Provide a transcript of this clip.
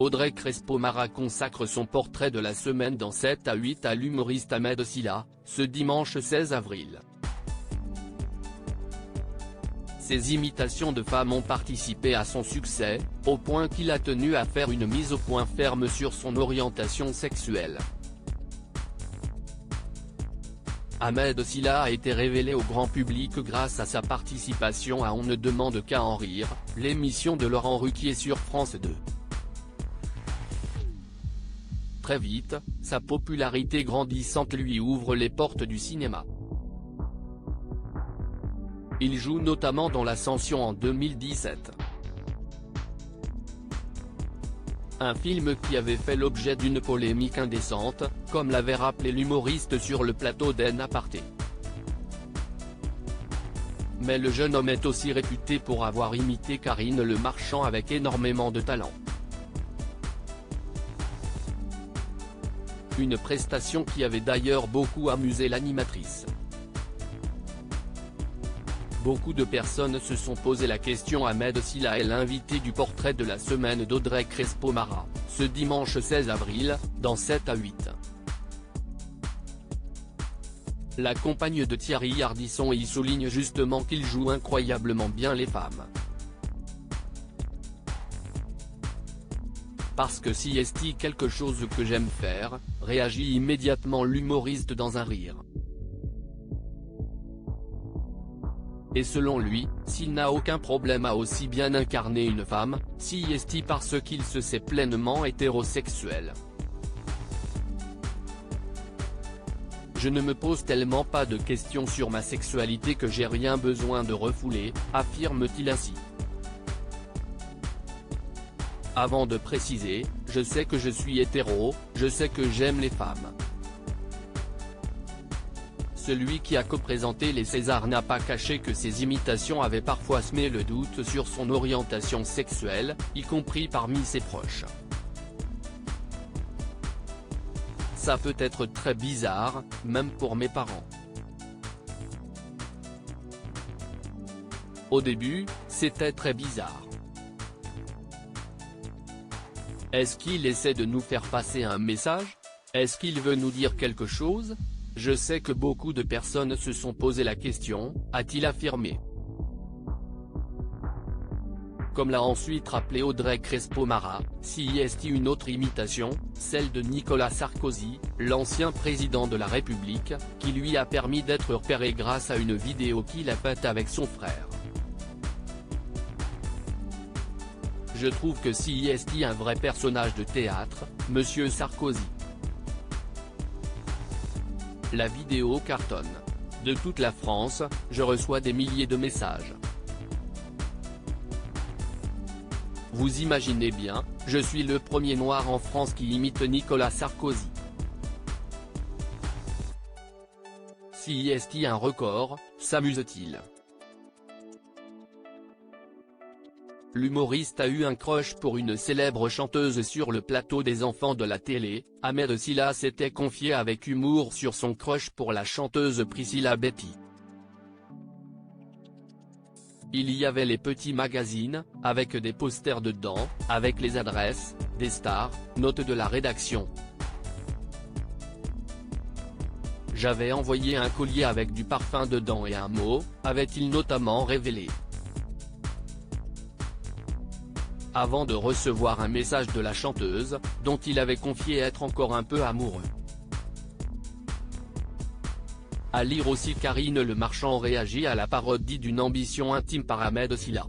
Audrey Crespo-Mara consacre son portrait de la semaine dans 7 à 8 à l'humoriste Ahmed Silla, ce dimanche 16 avril. Ses imitations de femmes ont participé à son succès, au point qu'il a tenu à faire une mise au point ferme sur son orientation sexuelle. Ahmed Silla a été révélé au grand public grâce à sa participation à On ne demande qu'à en rire, l'émission de Laurent Ruquier sur France 2. Très vite, sa popularité grandissante lui ouvre les portes du cinéma. Il joue notamment dans L'Ascension en 2017. Un film qui avait fait l'objet d'une polémique indécente, comme l'avait rappelé l'humoriste sur le plateau d'En Aparté. Mais le jeune homme est aussi réputé pour avoir imité Karine Le Marchand avec énormément de talent. Une prestation qui avait d'ailleurs beaucoup amusé l'animatrice. Beaucoup de personnes se sont posé la question. Ahmed Silla est l'invité du portrait de la semaine d'Audrey Crespo-Mara, ce dimanche 16 avril, dans 7 à 8. La compagne de Thierry Ardisson y souligne justement qu'il joue incroyablement bien les femmes. Parce que si est quelque chose que j'aime faire, réagit immédiatement l'humoriste dans un rire. Et selon lui, s'il n'a aucun problème à aussi bien incarner une femme, si est parce qu'il se sait pleinement hétérosexuel. Je ne me pose tellement pas de questions sur ma sexualité que j'ai rien besoin de refouler, affirme-t-il ainsi. Avant de préciser, je sais que je suis hétéro, je sais que j'aime les femmes. Celui qui a co-présenté les Césars n'a pas caché que ses imitations avaient parfois semé le doute sur son orientation sexuelle, y compris parmi ses proches. Ça peut être très bizarre, même pour mes parents. Au début, c'était très bizarre. Est-ce qu'il essaie de nous faire passer un message? Est-ce qu'il veut nous dire quelque chose? Je sais que beaucoup de personnes se sont posé la question, a-t-il affirmé. Comme l'a ensuite rappelé Audrey Crespo-Mara, si est une autre imitation, celle de Nicolas Sarkozy, l'ancien président de la République, qui lui a permis d'être repéré grâce à une vidéo qu'il a faite avec son frère. Je trouve que si est un vrai personnage de théâtre, Monsieur Sarkozy. La vidéo cartonne. De toute la France, je reçois des milliers de messages. Vous imaginez bien, je suis le premier noir en France qui imite Nicolas Sarkozy. Si est un record, s'amuse-t-il? L'humoriste a eu un crush pour une célèbre chanteuse sur le plateau des enfants de la télé. Ahmed Silla s'était confié avec humour sur son crush pour la chanteuse Priscilla Betty. Il y avait les petits magazines, avec des posters dedans, avec les adresses, des stars, notes de la rédaction. J'avais envoyé un collier avec du parfum dedans et un mot, avait-il notamment révélé. Avant de recevoir un message de la chanteuse, dont il avait confié être encore un peu amoureux. À lire aussi Karine Le Marchand réagit à la parodie d'une ambition intime par Ahmed Silla.